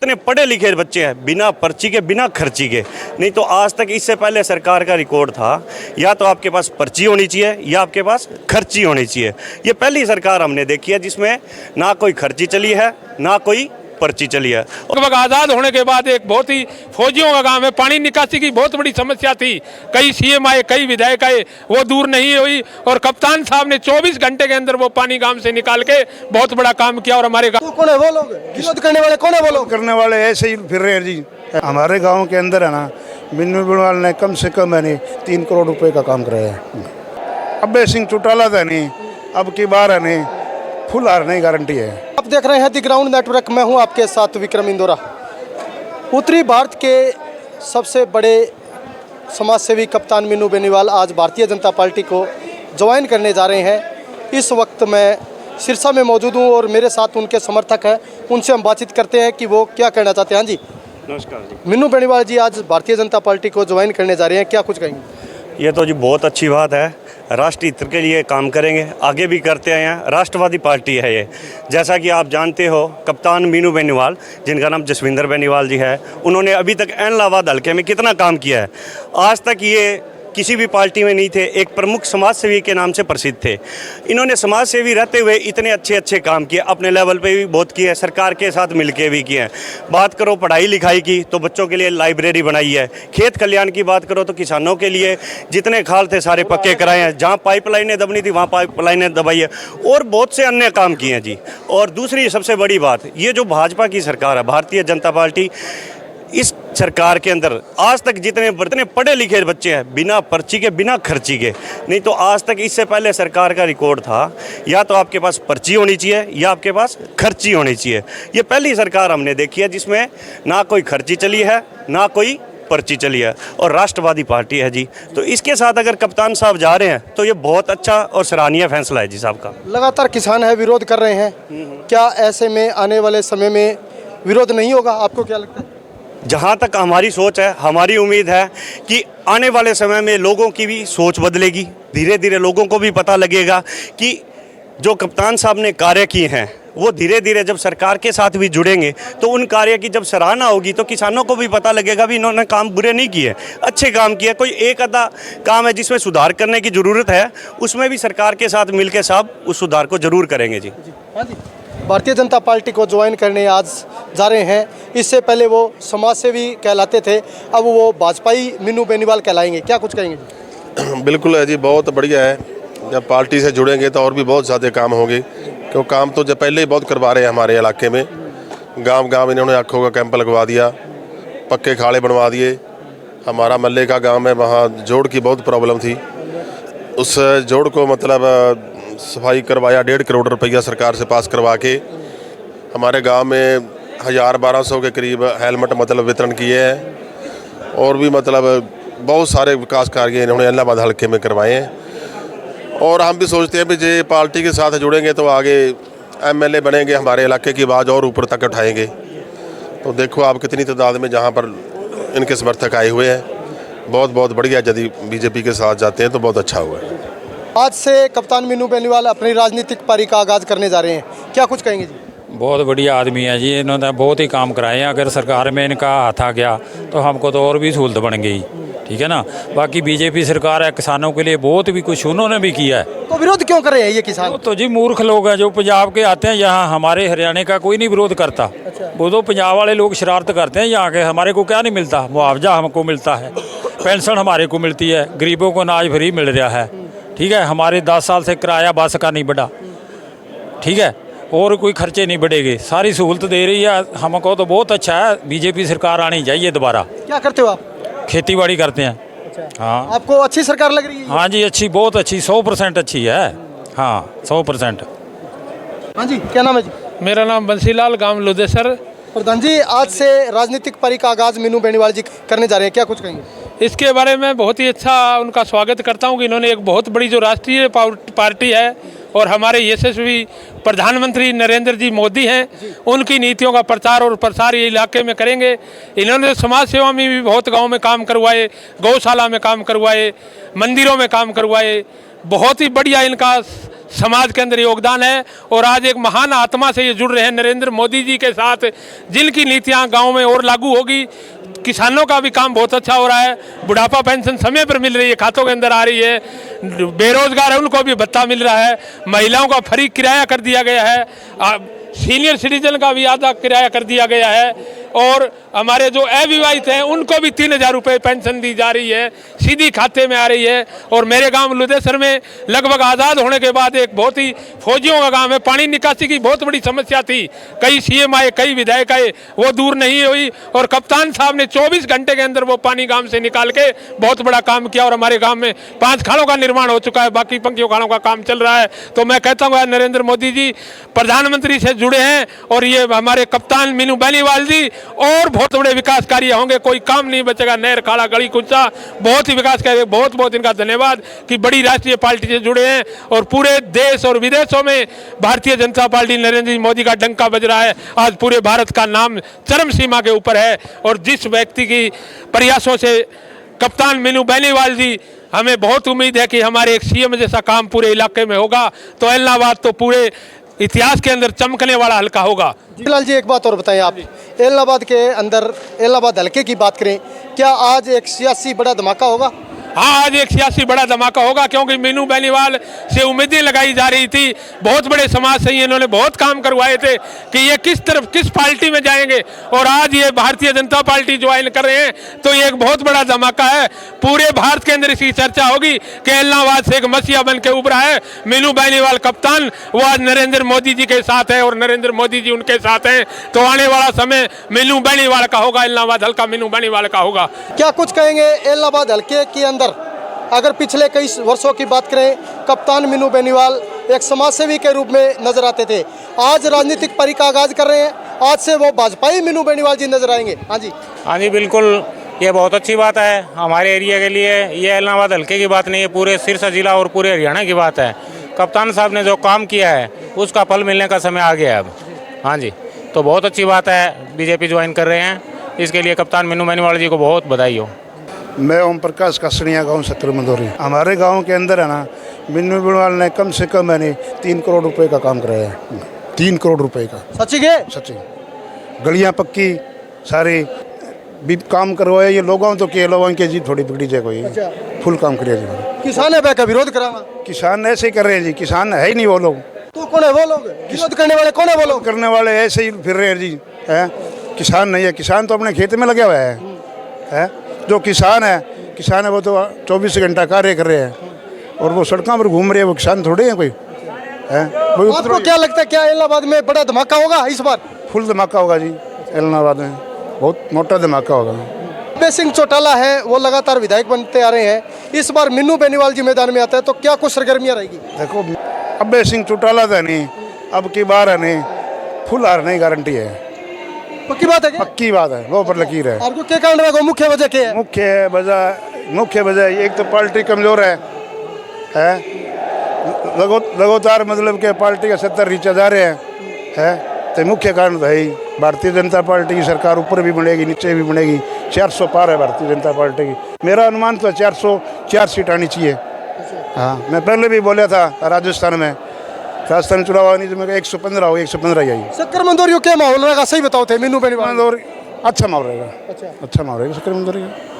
इतने पढ़े लिखे बच्चे हैं बिना पर्ची के बिना खर्ची के। नहीं तो आज तक इससे पहले सरकार का रिकॉर्ड था या तो आपके पास पर्ची होनी चाहिए या आपके पास खर्ची होनी चाहिए। ये पहली सरकार हमने देखी है जिसमें ना कोई खर्ची चली है ना कोई पर्ची चली है। लगभग आज़ाद होने के बाद एक बहुत ही फौजियों का गांव है, पानी निकासी की बहुत बड़ी समस्या थी। कई सीएम आए, कई विधायक आए, वो दूर नहीं हुई और कप्तान साहब ने 24 घंटे के अंदर वो पानी गांव से निकाल के बहुत बड़ा काम किया। और हमारे तो कौन है वो लोग विरोध करने वाले? कौन है वो लोग? करने वाले ऐसे ही फिर रहे हैं जी। हमारे गांव के अंदर है ना, मिन्नू बिनवाल ने कम से कम है नहीं 3 करोड़ रुपए का काम कराया है। अब्बे सिंह चौटाला था नहीं, अब की बार है नहीं फुल हारने की गारंटी है। आप देख रहे हैं दी ग्राउंड नेटवर्क, मैं हूं आपके साथ विक्रम इंदौरा। उत्तरी भारत के सबसे बड़े समाजसेवी कप्तान मिन्नू बेनीवाल आज भारतीय जनता पार्टी को ज्वाइन करने जा रहे हैं। इस वक्त मैं सिरसा में मौजूद हूं और मेरे साथ उनके समर्थक हैं, उनसे हम बातचीत करते हैं कि वो क्या कहना चाहते हैं। हाँ जी, नमस्कार जी। मिन्नू बेनीवाल जी आज भारतीय जनता पार्टी को ज्वाइन करने जा रहे हैं, क्या कुछ कहेंगे? ये तो जी बहुत अच्छी बात है। राष्ट्र हित के लिए काम करेंगे, आगे भी करते आए हैं। राष्ट्रवादी पार्टी है ये। जैसा कि आप जानते हो कप्तान मिन्नू बेनीवाल, जिनका नाम जसविंदर बेनीवाल जी है, उन्होंने अभी तक एलाहाबाद हल्के में कितना काम किया है। आज तक ये किसी भी पार्टी में नहीं थे, एक प्रमुख समाज सेवी के नाम से प्रसिद्ध थे। इन्होंने समाज सेवी रहते हुए इतने अच्छे अच्छे काम किए, अपने लेवल पे भी बहुत किए, सरकार के साथ मिलके भी किए हैं। बात करो पढ़ाई लिखाई की तो बच्चों के लिए लाइब्रेरी बनाई है। खेत कल्याण की बात करो तो किसानों के लिए जितने खाल थे सारे पक्के कराए हैं। जहाँ पाइपलाइनें दबनी थी वहाँ पाइपलाइनें दबाई है और बहुत से अन्य काम किए हैं जी। और दूसरी सबसे बड़ी बात, ये जो भाजपा की सरकार है, भारतीय जनता पार्टी, इस सरकार के अंदर आज तक जितने पढ़े लिखे बच्चे हैं बिना पर्ची के बिना खर्ची के। नहीं तो आज तक इससे पहले सरकार का रिकॉर्ड था या तो आपके पास पर्ची होनी चाहिए या आपके पास खर्ची होनी चाहिए। ये पहली सरकार हमने देखी है जिसमें ना कोई खर्ची चली है ना कोई पर्ची चली है और राष्ट्रवादी पार्टी है जी। तो इसके साथ अगर कप्तान साहब जा रहे हैं तो ये बहुत अच्छा और सराहनीय फैसला है जी साहब का। लगातार किसान है, विरोध कर रहे हैं, क्या ऐसे में आने वाले समय में विरोध नहीं होगा? आपको क्या लगता है? जहाँ तक हमारी सोच है, हमारी उम्मीद है कि आने वाले समय में लोगों की भी सोच बदलेगी। धीरे धीरे लोगों को भी पता लगेगा कि जो कप्तान साहब ने कार्य किए हैं वो धीरे धीरे जब सरकार के साथ भी जुड़ेंगे तो उन कार्य की जब सराहना होगी तो किसानों को भी पता लगेगा भी इन्होंने काम बुरे नहीं किए, अच्छे काम किए। कोई एक आधा काम है जिसमें सुधार करने की ज़रूरत है, उसमें भी सरकार के साथ मिलकर साहब उस सुधार को ज़रूर करेंगे जी। हाँ जी, भारतीय जनता पार्टी को ज्वाइन करने आज जा रहे हैं। इससे पहले वो समाज सेवी कहलाते थे, अब वो भाजपाई मिन्नू बेनीवाल कहलाएंगे, क्या कुछ कहेंगे जी? बिल्कुल है जी, बहुत बढ़िया है। जब पार्टी से जुड़ेंगे तो और भी बहुत ज़्यादा काम होंगे, क्यों काम तो जब पहले ही बहुत करवा रहे हैं हमारे इलाके में। गांव गांव इन्होंने आँखों का कैंप लगवा दिया, पक्के खाड़े बनवा दिए। हमारा मल्ले का गांव है, वहाँ जोड़ की बहुत प्रॉब्लम थी, उस जोड़ को मतलब सफाई करवाया। 1.5 करोड़ रुपया सरकार से पास करवा के हमारे गांव में 1000-1200 के करीब हेलमेट मतलब वितरण किए हैं। और भी मतलब बहुत सारे विकास कार्य इन्होंने इलाहाबाद हल्के में करवाए हैं। और हम भी सोचते हैं कि जे पार्टी के साथ जुड़ेंगे तो आगे एमएलए बनेंगे, हमारे इलाके की आवाज़ और ऊपर तक उठाएंगे। तो देखो आप कितनी तादाद में जहाँ पर इनके समर्थक आए हुए हैं, बहुत बहुत बढ़िया। यदि बीजेपी के साथ जाते हैं तो बहुत अच्छा हुआ है। आज से कप्तान मिन्नू बेनीवाल अपनी राजनीतिक पारी का आगाज़ करने जा रहे हैं, क्या कुछ कहेंगे जी? बहुत बढ़िया आदमी है जी, इन्होंने बहुत ही काम कराए हैं। अगर सरकार में इनका हाथ आ गया तो हमको तो और भी सहूलत बन गई, ठीक है ना। बाकी बीजेपी सरकार है, किसानों के लिए बहुत भी कुछ उन्होंने भी किया है। तो विरोध क्यों कर रहे हैं ये किसान? तो जी मूर्ख लोग हैं जो पंजाब के आते हैं यहाँ, हमारे हरियाणा का कोई नहीं विरोध करता। वो तो पंजाब वाले लोग शरारत करते हैं यहाँ के। हमारे को क्या नहीं मिलता? मुआवजा हमको मिलता है, पेंशन हमारे को मिलती है, गरीबों को अनाज फ्री मिल रहा है, ठीक है। हमारे 10 साल से किराया बस का नहीं बढ़ा, ठीक है, और कोई खर्चे नहीं बढ़ेंगे, सारी सहूलत दे रही है हमको। तो बहुत अच्छा है, बीजेपी सरकार आनी चाहिए दोबारा। क्या करते हो आप? खेती बाड़ी करते हैं। हाँ, आपको अच्छी सरकार लग रही है? हाँ जी, अच्छी, बहुत अच्छी, 100% अच्छी है। हाँ 100%। हाँ जी, क्या नाम है जी? मेरा नाम बंसीलाल, गांव लुदेसर। प्रधान जी, आज से राजनीतिक पारी का आगाज़ मिन्नू बेनीवाल जी करने जा रहे हैं, क्या कुछ कहेंगे? इसके बारे में बहुत ही अच्छा उनका स्वागत करता हूं कि इन्होंने एक बहुत बड़ी जो राष्ट्रीय पार्टी है और हमारे यशस्वी प्रधानमंत्री नरेंद्र जी मोदी हैं, उनकी नीतियों का प्रचार और प्रसार ये इलाके में करेंगे। इन्होंने समाज सेवा में भी बहुत गांव में काम करवाए, गौशाला में काम करवाए, मंदिरों में काम करवाए, बहुत ही बढ़िया इनका समाज के अंदर योगदान है। और आज एक महान आत्मा से ये जुड़ रहे हैं नरेंद्र मोदी जी के साथ, जिनकी नीतियां गांव में और लागू होगी। किसानों का भी काम बहुत अच्छा हो रहा है, बुढ़ापा पेंशन समय पर मिल रही है, खातों के अंदर आ रही है, बेरोजगार है उनको भी भत्ता मिल रहा है, महिलाओं का फ्री किराया कर दिया गया है, सीनियर सिटीजन का भी आधा किराया कर दिया गया है, और हमारे जो अविवाहित हैं उनको भी 3,000 रुपये पेंशन दी जा रही है, सीधी खाते में आ रही है। और मेरे गांव लुदेसर में लगभग आज़ाद होने के बाद एक बहुत ही फौजियों का गांव है, पानी निकासी की बहुत बड़ी समस्या थी, कई सीएम आए, कई विधायक आए, वो दूर नहीं हुई, और कप्तान साहब ने 24 घंटे के अंदर वो पानी गांव से निकाल के बहुत बड़ा काम किया। और हमारे गांव में 5 खालों का निर्माण हो चुका है, बाकी पंक्तियों खालों का काम चल रहा है। तो मैं कहता हूँ नरेंद्र मोदी जी प्रधानमंत्री से जुड़े हैं, और ये हमारे कप्तान मीनू बेनीवाल जी और बहुत बड़े विकास कार्य होंगे, कोई काम नहीं बचेगा, नहर खाड़ा गली कुंचा बहुत ही विकास कार्य। बहुत बहुत इनका धन्यवाद कि बड़ी राष्ट्रीय पार्टी से जुड़े हैं, और पूरे देश और विदेशों में भारतीय जनता पार्टी नरेंद्र मोदी का डंका बज रहा है। आज पूरे भारत का नाम चरम सीमा के ऊपर है, और जिस व्यक्ति की प्रयासों से कप्तान मीनू बेनीवाल जी, हमें बहुत उम्मीद है कि हमारे एक सीएम जैसा काम पूरे इलाके में होगा, तो एलनाबाद तो पूरे इतिहास के अंदर चमकने वाला हल्का होगा। बिलाल जी, एक बात और बताएं, आप इलाहाबाद के अंदर इलाहाबाद हल्के की बात करें, क्या आज एक सियासी बड़ा धमाका होगा? हाँ, आज एक सियासी बड़ा धमाका होगा, क्योंकि मीनू बेनीवाल से उम्मीदें लगाई जा रही थी। बहुत बड़े समाज से इन्होंने बहुत काम करवाए थे कि ये किस तरफ किस पार्टी में जाएंगे, और आज ये भारतीय जनता पार्टी ज्वाइन कर रहे हैं, तो ये एक बहुत बड़ा धमाका है। पूरे भारत के अंदर इसकी चर्चा होगी कि इलाहाबाद से एक मसीहा बन के उभरा है मीनू बेनीवाल कप्तान, वो आज नरेंद्र मोदी जी के साथ है और नरेंद्र मोदी जी उनके साथ हैं। तो आने वाला समय मीनू बेनीवाल का होगा, इलाहाबाद हल्का मीनू बेनीवाल का होगा। क्या कुछ कहेंगे इलाहाबाद हल्के के अंदर? अगर पिछले कई वर्षों की बात करें, कप्तान मीनू बेनीवाल एक समाजसेवी के रूप में नजर आते थे, आज राजनीतिक परी का आगाज कर रहे हैं, आज से वो भाजपाई मीनू बेनीवाल जी नजर आएंगे। हाँ जी, हाँ जी, बिल्कुल, ये बहुत अच्छी बात है हमारे एरिया के लिए। ये इलाहाबाद हल्के की बात नहीं है, पूरे सिरसा जिला और पूरे हरियाणा की बात है। कप्तान साहब ने जो काम किया है उसका फल मिलने का समय आ गया है अब। हाँ जी, तो बहुत अच्छी बात है, बीजेपी ज्वाइन कर रहे हैं, इसके लिए कप्तान मीनू बेनीवाल जी को बहुत बधाई हो। मैं ओम प्रकाश कसनिया गाँव सत्र मंदोरी। हमारे गांव के अंदर है ना, मीनू बेनीवाल ने कम से कम 3 करोड़ रुपए का काम कराया है। 3 करोड़ रुपए का, सच्ची के सच्ची। गलियां पक्की सारी भी काम करवाया। ये लोगों तो के लोगों के जी थोड़ी बिगड़ी जाए, कोई फुल काम करिए जी। किसान है का विरोध कराना, किसान ऐसे ही कर रहे हैं जी, किसान है ही नहीं वो लोग। तो कौन है वो लोग? विरोध करने वाले कौन है वो लोग? करने वाले ऐसे ही फिर रहे हैं जी, है। किसान नहीं है, किसान तो अपने खेत में लगे हुए है। जो किसान है वो तो 24 घंटा कार्य कर रहे हैं, और वो सड़कों पर घूम रहे हैं, वो किसान थोड़े हैं कोई, है। आपको क्या लगता है, क्या इलाहाबाद में बड़ा धमाका होगा इस बार? फुल धमाका होगा जी, इलाहाबाद में बहुत मोटा धमाका होगा। अभय सिंह चौटाला है, वो लगातार विधायक बनते आ रहे हैं, इस बार मीनू बेनीवाल जी मैदान में आता है, तो क्या कुछ सरगर्मियाँ रहेगी? देखो, अभय सिंह चौटाला था नहीं, अब की बार है नहीं, फुल हारने की गारंटी है। पक्की बात है क्या? पक्की बात है, वो पर लकीर है। आपको क्या कारण है, मुख्य वजह क्या है? मुख्य वजह एक तो पार्टी कमजोर है। लगातार मतलब के पार्टी का 70 रीचा जा रहे हैं, तो मुख्य कारण तो है भारतीय जनता पार्टी की सरकार ऊपर भी बनेगी नीचे भी बनेगी। 400 पार है भारतीय जनता पार्टी की, मेरा अनुमान तो 404 सीट आनी चाहिए। हाँ, मैं पहले भी बोला था राजस्थान चुनाव आनी तो मेरे 115 हो, 115 ही आई। शक्कर मंदोरियों क्या माहौल रहेगा, सही बताओ थे मीनू बेनीवाल? अच्छा माहौल रहेगा, अच्छा माहौल रहेगा शक्कर मंदोरी का।